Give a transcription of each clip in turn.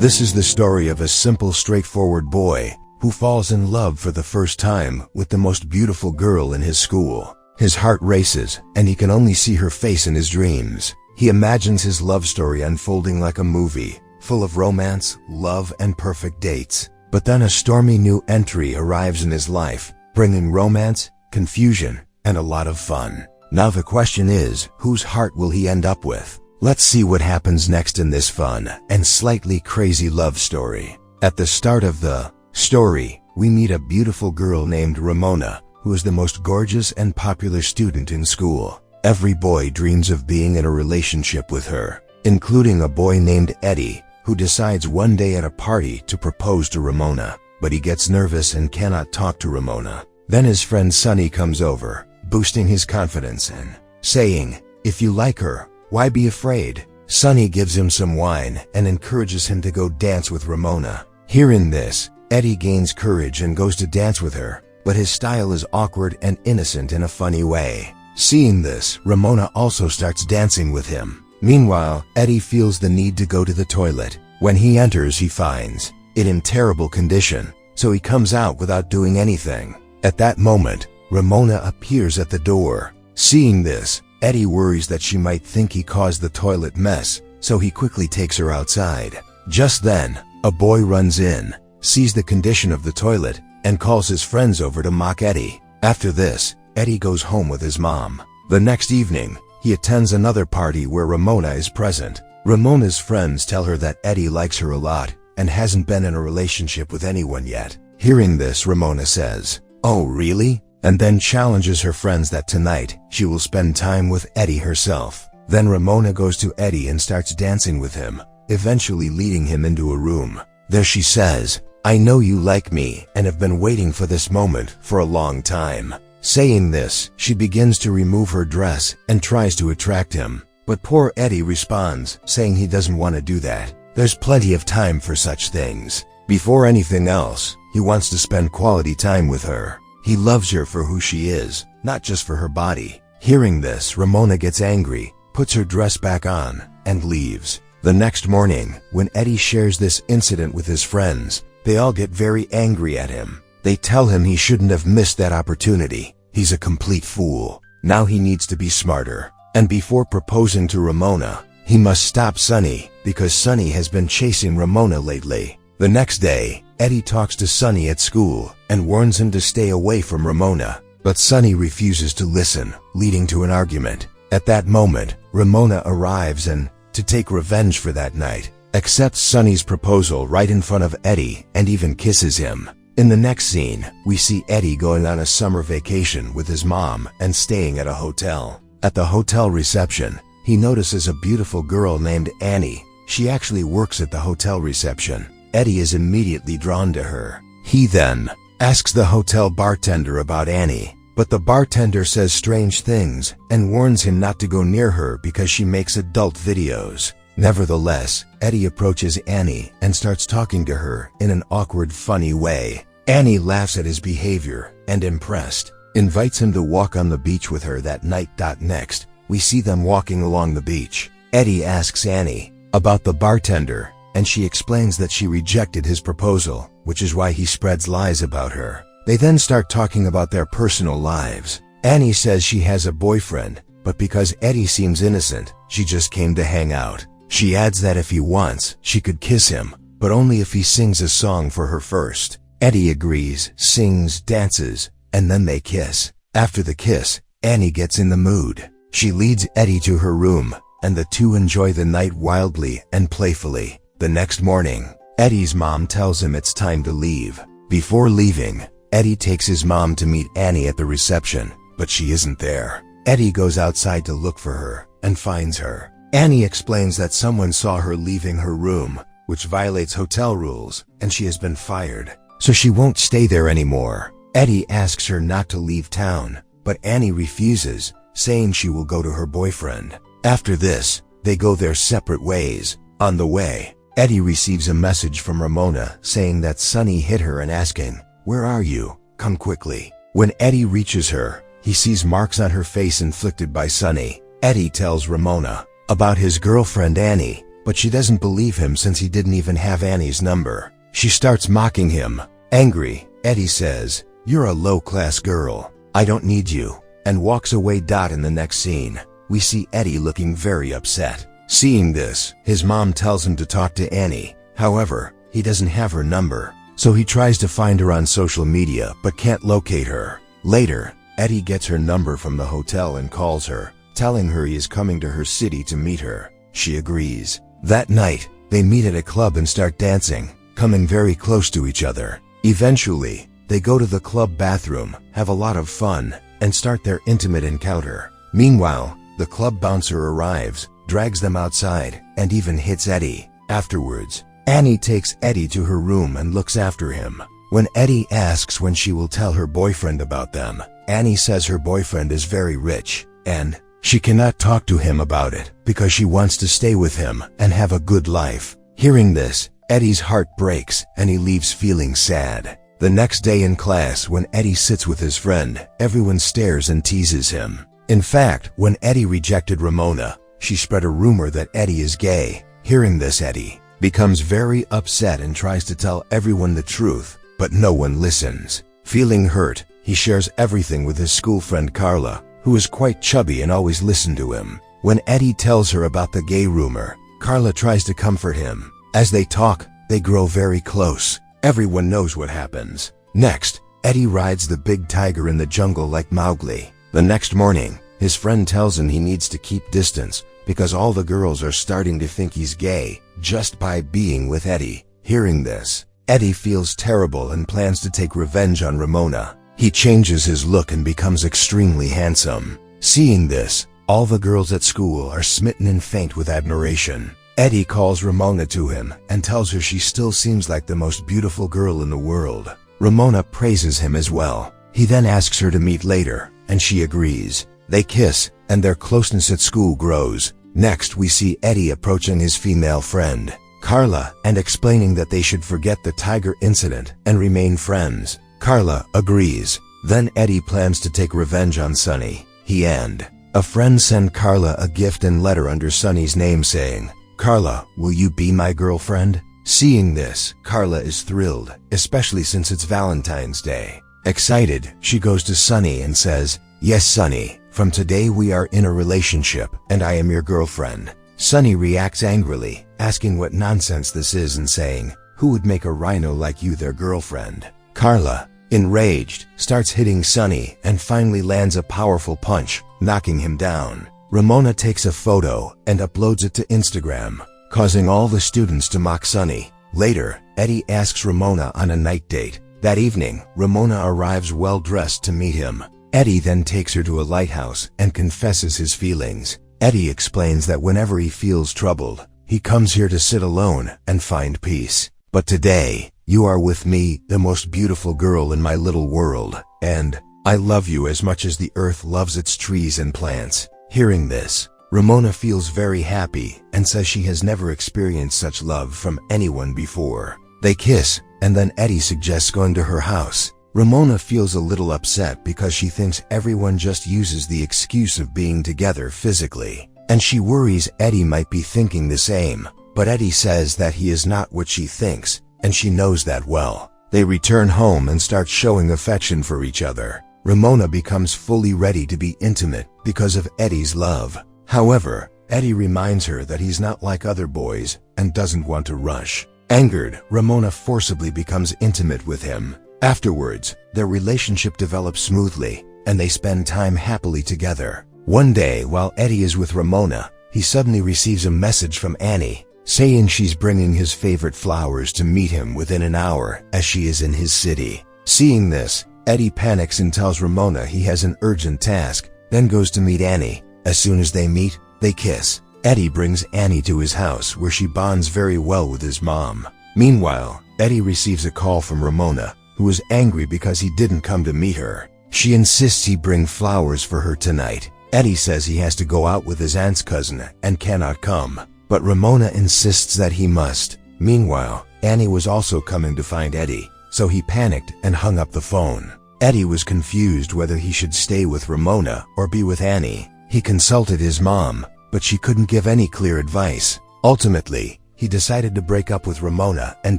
This is the story of a simple, straightforward boy who falls in love for the first time with the most beautiful girl in his school. His heart races, and he can only see her face in his dreams. He imagines his love story unfolding like a movie, full of romance, love, and perfect dates. But then a stormy new entry arrives in his life, bringing romance, confusion, and a lot of fun. Now the question is, whose heart will he end up with? Let's see what happens next in this fun and slightly crazy love story. At the start of the story, we meet a beautiful girl named Ramona, who is the most gorgeous and popular student in school. Every boy dreams of being in a relationship with her, including a boy named Eddie, who decides one day at a party to propose to Ramona, but he gets nervous and cannot talk to Ramona. Then his friend Sunny comes over, boosting his confidence and saying, "If you like her, why be afraid?" Sunny gives him some wine and encourages him to go dance with Ramona. Hearing this, Eddie gains courage and goes to dance with her, but his style is awkward and innocent in a funny way. Seeing this, Ramona also starts dancing with him. Meanwhile, Eddie feels the need to go to the toilet. When he enters, he finds it in terrible condition, so he comes out without doing anything. At that moment, Ramona appears at the door. Seeing this, Eddie worries that she might think he caused the toilet mess, so he quickly takes her outside. Just then, a boy runs in, sees the condition of the toilet, and calls his friends over to mock Eddie. After this, Eddie goes home with his mom. The next evening, he attends another party where Ramona is present. Ramona's friends tell her that Eddie likes her a lot and hasn't been in a relationship with anyone yet. Hearing this, Ramona says, "Oh, really?" and then challenges her friends that tonight she will spend time with Eddie herself. Then Ramona goes to Eddie and starts dancing with him, eventually leading him into a room. There she says, "I know you like me and have been waiting for this moment for a long time." Saying this, she begins to remove her dress and tries to attract him. But poor Eddie responds, saying he doesn't want to do that. There's plenty of time for such things. Before anything else, he wants to spend quality time with her. He loves her for who she is, not just for her body. Hearing this, Ramona gets angry, puts her dress back on, and leaves. The next morning, when Eddie shares this incident with his friends, they all get very angry at him. They tell him he shouldn't have missed that opportunity. He's a complete fool. Now he needs to be smarter. And before proposing to Ramona, he must stop Sunny, because Sunny has been chasing Ramona lately. The next day, Eddie talks to Sunny at school and warns him to stay away from Ramona. But Sunny refuses to listen, leading to an argument. At that moment, Ramona arrives and, to take revenge for that night, accepts Sunny's proposal right in front of Eddie and even kisses him. In the next scene, we see Eddie going on a summer vacation with his mom and staying at a hotel. At the hotel reception, he notices a beautiful girl named Annie. She actually works at the hotel reception. Eddie is immediately drawn to her. He then asks the hotel bartender about Annie, but the bartender says strange things and warns him not to go near her because she makes adult videos. Nevertheless, Eddie approaches Annie and starts talking to her in an awkward, funny way. Annie laughs at his behavior and, impressed, invites him to walk on the beach with her that night. Next, we see them walking along the beach. Eddie asks Annie about the bartender, and she explains that she rejected his proposal, which is why he spreads lies about her. They then start talking about their personal lives. Annie says she has a boyfriend, but because Eddie seems innocent, she just came to hang out. She adds that if he wants, she could kiss him, but only if he sings a song for her first. Eddie agrees, sings, dances, and then they kiss. After the kiss, Annie gets in the mood. She leads Eddie to her room, and the two enjoy the night wildly and playfully. The next morning, Eddie's mom tells him it's time to leave. Before leaving, Eddie takes his mom to meet Annie at the reception, but she isn't there. Eddie goes outside to look for her and finds her. Annie explains that someone saw her leaving her room, which violates hotel rules, and she has been fired, so she won't stay there anymore. Eddie asks her not to leave town, but Annie refuses, saying she will go to her boyfriend. After this, they go their separate ways. On the way, Eddie receives a message from Ramona saying that Sunny hit her and asking, "Where are you? Come quickly." When Eddie reaches her, he sees marks on her face inflicted by Sunny. Eddie tells Ramona about his girlfriend Annie, but she doesn't believe him since he didn't even have Annie's number. She starts mocking him. Angry, Eddie says, "You're a low-class girl. I don't need you," and walks away. In the next scene, we see Eddie looking very upset. Seeing this, his mom tells him to talk to Annie. However, he doesn't have her number, so he tries to find her on social media but can't locate her. Later, Eddie gets her number from the hotel and calls her, telling her he is coming to her city to meet her. She agrees. That night, they meet at a club and start dancing, coming very close to each other. Eventually, they go to the club bathroom, have a lot of fun, and start their intimate encounter. Meanwhile, the club bouncer arrives, drags them outside, and even hits Eddie. Afterwards, Annie takes Eddie to her room and looks after him. When Eddie asks when she will tell her boyfriend about them, Annie says her boyfriend is very rich, and she cannot talk to him about it because she wants to stay with him and have a good life. Hearing this, Eddie's heart breaks and he leaves feeling sad. The next day in class, when Eddie sits with his friend, everyone stares and teases him. In fact, when Eddie rejected Ramona, she spread a rumor that Eddie is gay. Hearing this, Eddie becomes very upset and tries to tell everyone the truth, but no one listens. Feeling hurt, he shares everything with his school friend Carla, who is quite chubby and always listened to him. When Eddie tells her about the gay rumor, Carla tries to comfort him. As they talk, they grow very close. Everyone knows what happens. Next, Eddie rides the big tiger in the jungle like Mowgli. The next morning, his friend tells him he needs to keep distance because all the girls are starting to think he's gay just by being with Eddie. Hearing this, Eddie feels terrible and plans to take revenge on Ramona. He changes his look and becomes extremely handsome. Seeing this, all the girls at school are smitten and faint with admiration. Eddie calls Ramona to him and tells her she still seems like the most beautiful girl in the world. Ramona praises him as well. He then asks her to meet later, and she agrees. They kiss, and their closeness at school grows. Next, we see Eddie approaching his female friend, Carla, and explaining that they should forget the tiger incident and remain friends. Carla agrees. Then Eddie plans to take revenge on Sunny. He and a friend send Carla a gift and letter under Sunny's name saying, "Carla, will you be my girlfriend?" Seeing this, Carla is thrilled, especially since it's Valentine's Day. Excited, she goes to Sunny and says, "Yes, Sunny, from today we are in a relationship and I am your girlfriend." Sunny reacts angrily, asking what nonsense this is and saying, "Who would make a rhino like you their girlfriend?" Carla, enraged, starts hitting Sunny and finally lands a powerful punch, knocking him down. Ramona takes a photo and uploads it to Instagram, causing all the students to mock Sunny. Later, Eddie asks Ramona on a night date. That evening, Ramona arrives well-dressed to meet him. Eddie then takes her to a lighthouse and confesses his feelings. Eddie explains that whenever he feels troubled, he comes here to sit alone and find peace. But today, you are with me, the most beautiful girl in my little world, and I love you as much as the earth loves its trees and plants. Hearing this, Ramona feels very happy and says she has never experienced such love from anyone before. They kiss, and then Eddie suggests going to her house. Ramona feels a little upset because she thinks everyone just uses the excuse of being together physically, and she worries Eddie might be thinking the same. But Eddie says that he is not what she thinks, and she knows that well. They return home and start showing affection for each other. Ramona becomes fully ready to be intimate because of Eddie's love. However, Eddie reminds her that he's not like other boys and doesn't want to rush. Angered, Ramona forcibly becomes intimate with him. Afterwards, their relationship develops smoothly, and they spend time happily together. One day, while Eddie is with Ramona, he suddenly receives a message from Annie, saying she's bringing his favorite flowers to meet him within an hour as she is in his city. Seeing this, Eddie panics and tells Ramona he has an urgent task, then goes to meet Annie. As soon as they meet, they kiss. Eddie brings Annie to his house where she bonds very well with his mom. Meanwhile, Eddie receives a call from Ramona, who is angry because he didn't come to meet her. She insists he bring flowers for her tonight. Eddie says he has to go out with his aunt's cousin and cannot come, but Ramona insists that he must. Meanwhile, Annie was also coming to find Eddie, so he panicked and hung up the phone. Eddie was confused whether he should stay with Ramona or be with Annie. He consulted his mom, but she couldn't give any clear advice. Ultimately, he decided to break up with Ramona and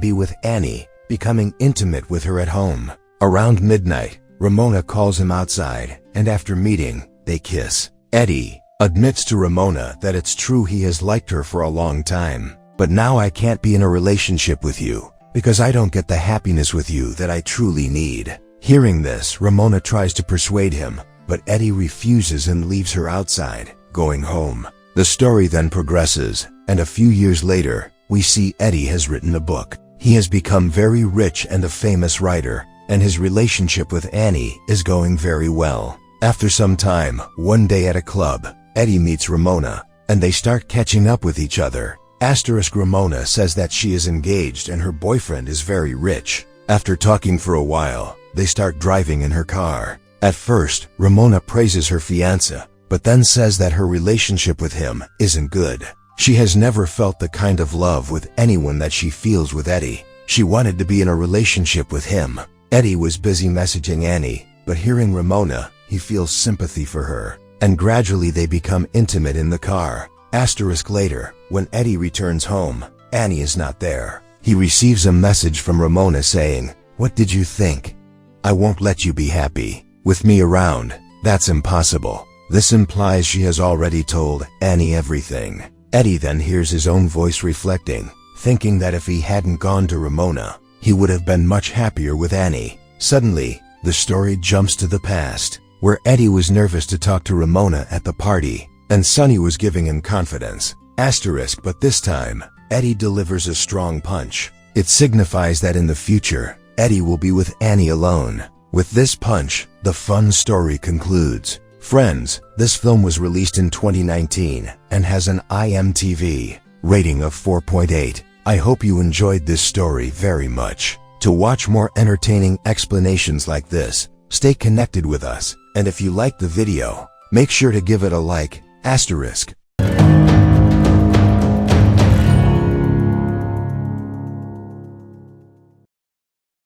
be with Annie, becoming intimate with her at home. Around midnight, Ramona calls him outside, and after meeting, they kiss. Eddie admits to Ramona that it's true he has liked her for a long time, but now I can't be in a relationship with you because I don't get the happiness with you that I truly need. Hearing this, Ramona tries to persuade him, but Eddie refuses and leaves her outside, going home. The story then progresses, and a few years later, we see Eddie has written a book. He has become very rich and a famous writer, and his relationship with Annie is going very well. After some time, one day at a club, Eddie meets Ramona, and they start catching up with each other. Ramona says that she is engaged and her boyfriend is very rich. After talking for a while, they start driving in her car. At first, Ramona praises her fiancé, but then says that her relationship with him isn't good. She has never felt the kind of love with anyone that she feels with Eddie. She wanted to be in a relationship with him. Eddie was busy messaging Annie, but hearing Ramona, he feels sympathy for her, and gradually they become intimate in the car. Later, when Eddie returns home, Annie is not there. He receives a message from Ramona saying, "What did you think? I won't let you be happy with me around. That's impossible." This implies she has already told Annie everything. Eddie then hears his own voice reflecting, thinking that if he hadn't gone to Ramona, he would have been much happier with Annie. Suddenly, the story jumps to the past, where Eddie was nervous to talk to Ramona at the party, and Sonny was giving him confidence. But this time, Eddie delivers a strong punch. It signifies that in the future, Eddie will be with Annie alone. With this punch, the fun story concludes. Friends, this film was released in 2019 and has an IMDb rating of 4.8. I hope you enjoyed this story very much. To watch more entertaining explanations like this, stay connected with us, and if you liked the video, make sure to give it a like,